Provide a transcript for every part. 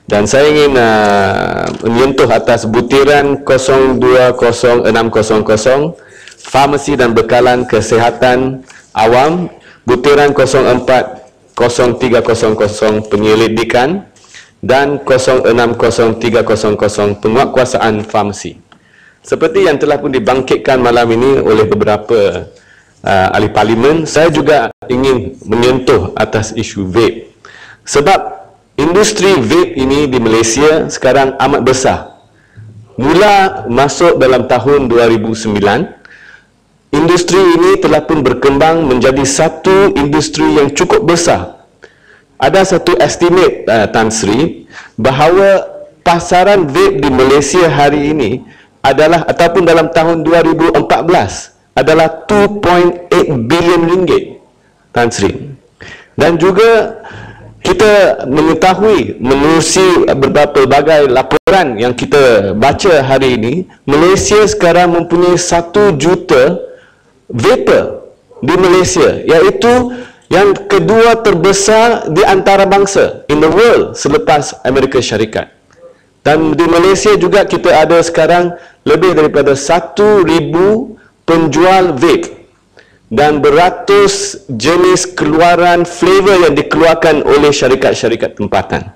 dan saya ingin menyentuh atas butiran 020600 farmasi dan bekalan kesihatan awam, butiran 040300 penyelidikan dan 060300 penguatkuasaan farmasi. Seperti yang telah pun dibangkitkan malam ini oleh beberapa ahli parlimen, saya juga ingin menyentuh atas isu vape. Sebab industri vape ini di Malaysia sekarang amat besar. Mula masuk dalam tahun 2009, industri ini telah pun berkembang menjadi satu industri yang cukup besar. Ada satu estimate Tan Sri bahawa pasaran vape di Malaysia hari ini adalah, ataupun dalam tahun 2014 adalah 2.8 bilion ringgit, Tan Sri. Dan juga kita mengetahui menerusi berbagai laporan yang kita baca hari ini, Malaysia sekarang mempunyai 1 juta vapor di Malaysia, iaitu yang kedua terbesar di antarabangsa in the world selepas Amerika Syarikat. Dan di Malaysia juga kita ada sekarang lebih daripada 1,000 penjual vape dan beratus jenis keluaran flavor yang dikeluarkan oleh syarikat-syarikat tempatan.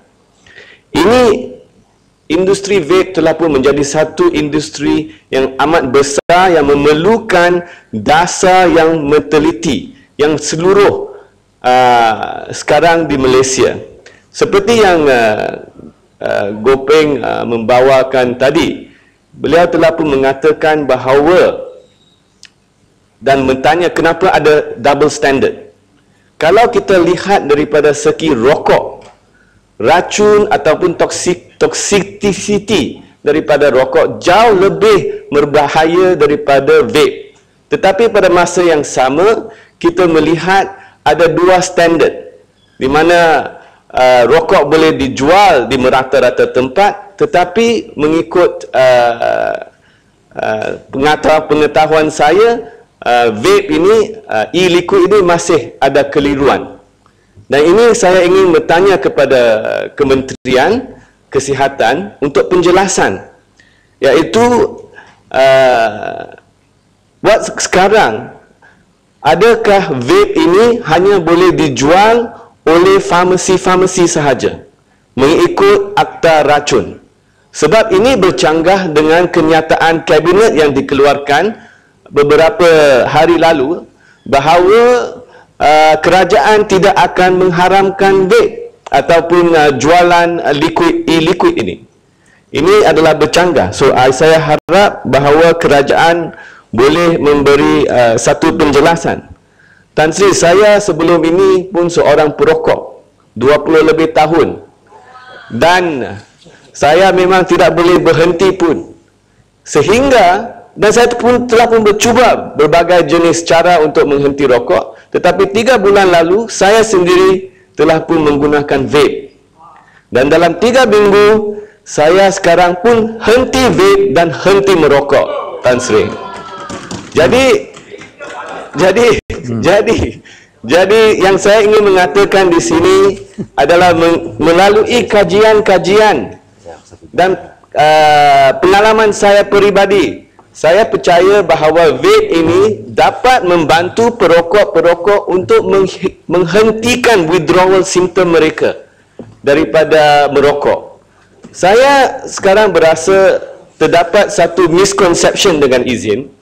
Ini industri vape telah pun menjadi satu industri yang amat besar yang memerlukan dasar yang meneliti yang seluruh sekarang di Malaysia. Seperti yang Gopeng membawakan tadi, beliau telah pun mengatakan bahawa dan bertanya kenapa ada double standard. Kalau kita lihat daripada segi rokok, racun ataupun toxicity daripada rokok jauh lebih berbahaya daripada vape. Tetapi pada masa yang sama, kita melihat ada dua standard, di mana rokok boleh dijual di merata-rata tempat, tetapi mengikut pengetahuan saya, vape ini, e-liquid ini masih ada keliruan. Dan ini saya ingin bertanya kepada Kementerian Kesihatan untuk penjelasan, iaitu buat sekarang, adakah vape ini hanya boleh dijual oleh farmasi-farmasi sahaja mengikut akta racun? Sebab ini bercanggah dengan kenyataan kabinet yang dikeluarkan beberapa hari lalu bahawa kerajaan tidak akan mengharamkan vape ataupun jualan e-liquid ini. Ini adalah bercanggah. So saya harap bahawa kerajaan boleh memberi satu penjelasan. Tan Sri, saya sebelum ini pun seorang perokok 20 lebih tahun, dan saya memang tidak boleh berhenti pun, sehingga dan saya pun telah pun bercuba berbagai jenis cara untuk menghenti rokok, tetapi 3 bulan lalu saya sendiri telah pun menggunakan vape, dan dalam 3 minggu saya sekarang pun henti vape dan henti merokok, Tan Sri. Jadi yang saya ingin mengatakan di sini adalah melalui kajian-kajian dan pengalaman saya peribadi, saya percaya bahawa vape ini dapat membantu perokok-perokok untuk menghentikan withdrawal simptom mereka daripada merokok. Saya sekarang berasa terdapat satu misconception, dengan izin,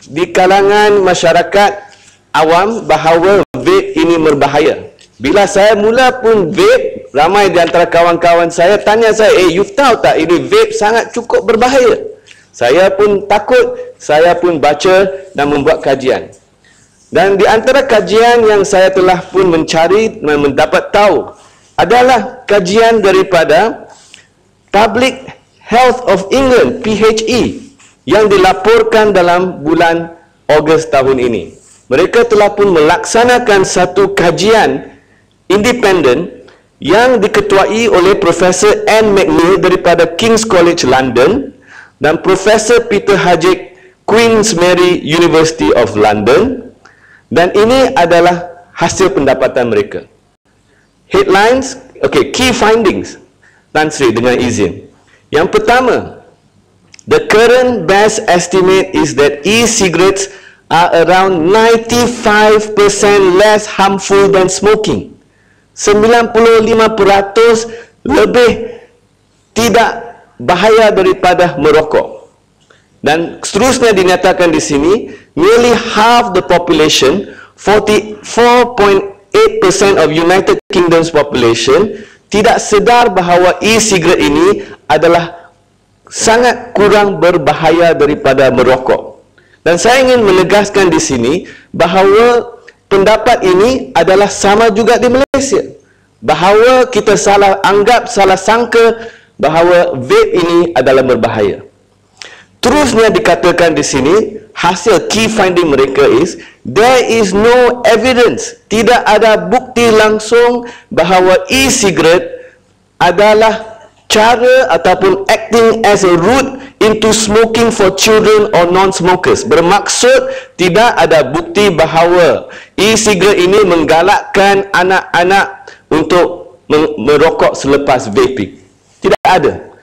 di kalangan masyarakat awam bahawa vape ini berbahaya. Bila saya mula pun vape, ramai di antara kawan-kawan saya tanya saya, you tahu tak ini vape sangat cukup berbahaya? Saya pun takut, saya pun baca dan membuat kajian. Dan di antara kajian yang saya telah pun mencari dan mendapat tahu adalah kajian daripada Public Health of England, PHE, yang dilaporkan dalam bulan Ogos tahun ini. Mereka telah pun melaksanakan satu kajian independen yang diketuai oleh Profesor Anne McNeil daripada King's College London dan Profesor Peter Hajiq, Queen's Mary University of London, dan ini adalah hasil pendapatan mereka. Headlines Okay, key findings, Tan Sri, dengan izin. Yang pertama, the current best estimate is that e-cigarettes are around 95% less harmful than smoking. 95% lebih tidak bahaya daripada merokok. Dan seterusnya dinyatakan di sini, nearly half the population, 44.8% of United Kingdom's population, tidak sedar bahawa e-cigarette ini adalah sangat kurang berbahaya daripada merokok. Dan saya ingin menegaskan di sini bahawa pendapat ini adalah sama juga di Malaysia. Bahawa kita salah anggap, salah sangka bahawa vape ini adalah berbahaya. Terusnya dikatakan di sini, hasil key finding mereka is, there is no evidence, tidak ada bukti langsung bahawa e-cigarette adalah cara ataupun acting as a route into smoking for children or non-smokers. Bermaksud tidak ada bukti bahawa e-cigarette ini menggalakkan anak-anak untuk merokok selepas vaping. Tidak ada.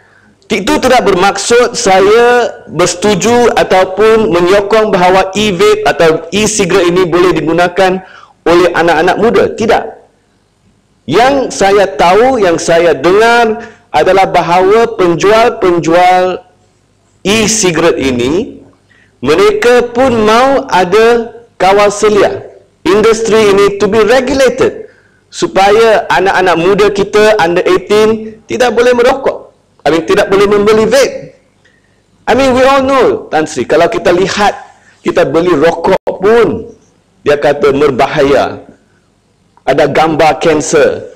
Itu tidak bermaksud saya bersetuju ataupun menyokong bahawa e-vape atau e-cigarette ini boleh digunakan oleh anak-anak muda. Tidak. Yang saya tahu, yang saya dengar adalah bahawa penjual-penjual e-cigarette ini, mereka pun mau ada kawal selia. Industri ini to be regulated supaya anak-anak muda kita under 18 tidak boleh merokok. Tidak boleh membeli vape. We all know, Tan Sri, kalau kita lihat, kita beli rokok pun, dia kata berbahaya. Ada gambar kanser,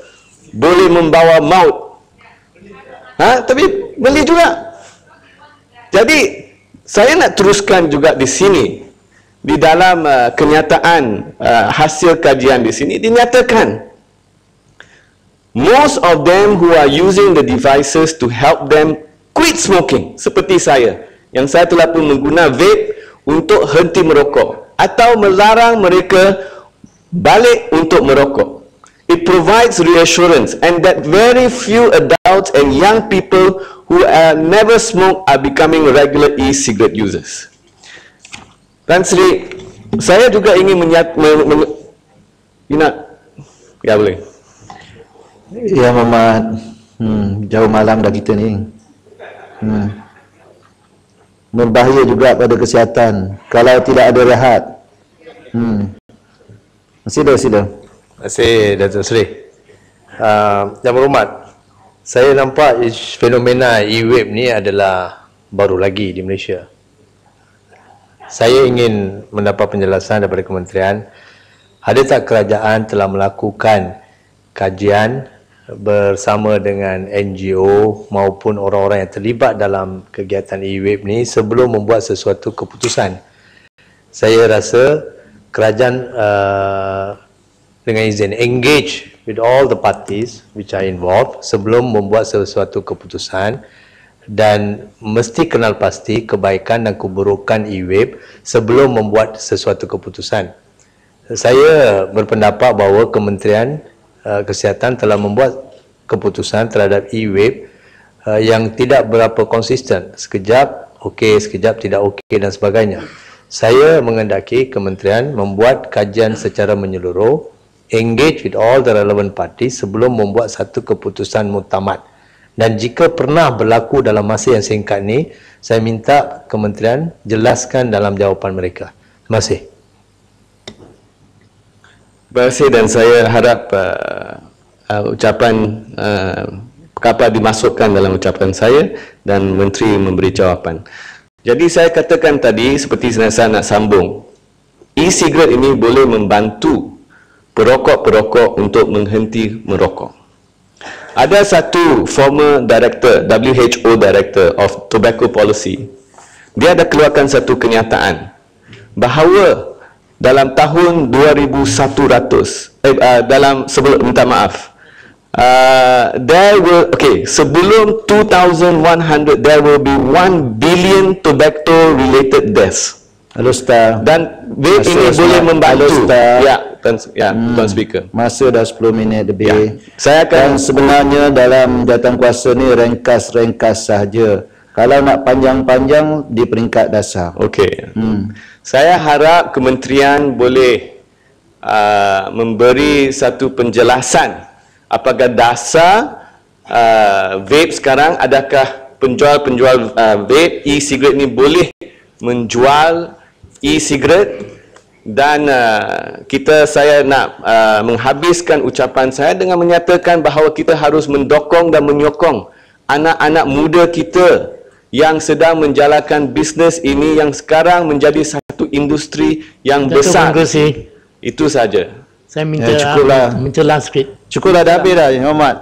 boleh membawa maut. Tapi beli juga. Jadi, saya nak teruskan juga di sini, di dalam kenyataan hasil kajian di sini, dinyatakan, most of them who are using the devices to help them quit smoking, seperti saya, yang saya telah pun mengguna vape untuk henti merokok atau melarang mereka balik untuk merokok. It provides reassurance and that very few adults and young people who never smoke are becoming regular e-cigarette users. Tan Sri, saya juga ingin ya boleh. Ya Muhammad, jauh malam dah kita ni. Berbahaya juga pada kesihatan kalau tidak ada rehat. Sila. Terima kasih Datuk Seri. Yang berhormat, saya nampak fenomena e-vape ni adalah baru lagi di Malaysia. Saya ingin mendapat penjelasan daripada kementerian, ada tak kerajaan telah melakukan kajian bersama dengan NGO maupun orang-orang yang terlibat dalam kegiatan e-vape ni sebelum membuat sesuatu keputusan? Saya rasa kerajaan dengan izin engage with all the parties which are involved sebelum membuat sesuatu keputusan, dan mesti kenal pasti kebaikan dan keburukan e-vape sebelum membuat sesuatu keputusan. Saya berpendapat bahawa Kementerian Kesihatan telah membuat keputusan terhadap e-vape yang tidak berapa konsisten. Sekejap okey, sekejap tidak okey dan sebagainya. Saya menghendaki kementerian membuat kajian secara menyeluruh, engage with all the relevant parties sebelum membuat satu keputusan muktamad. Dan jika pernah berlaku dalam masa yang singkat ni, saya minta kementerian jelaskan dalam jawapan mereka. Terima kasih. Terima kasih, dan saya harap ucapan perkara dimasukkan dalam ucapan saya dan Menteri memberi jawapan. Jadi saya katakan tadi, seperti saya nak sambung, e-cigarette ini boleh membantu perokok-perokok untuk menghenti merokok. Ada satu former director, WHO Director of Tobacco Policy, dia ada keluarkan satu kenyataan bahawa dalam tahun 2100, sebelum 2100 there will be 1 billion tobacco related deaths. Ustaz. Dan vape Masa ini Ustaz. boleh membantu. Ustaz. Ya, Tuan Speaker. Masa dah 10 minit lebih. Ya. Saya Dan akan sebenarnya dalam jawatankuasa ni ringkas-ringkas sahaja. Kalau nak panjang-panjang di peringkat dasar. okey. Saya harap kementerian boleh memberi satu penjelasan apakah dasar vape sekarang, adakah penjual-penjual vape e-cigarette ni boleh menjual e-cigarette, dan saya nak menghabiskan ucapan saya dengan menyatakan bahawa kita harus mendokong dan menyokong anak-anak muda kita yang sedang menjalankan bisnes ini yang sekarang menjadi satu industri yang besar. Terima kasih. Itu saja. Saya minta Ya, cukuplah. mencelah sikit. Cukup dah habis dah, Yang Hormat.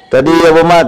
Tadi Yang Hormat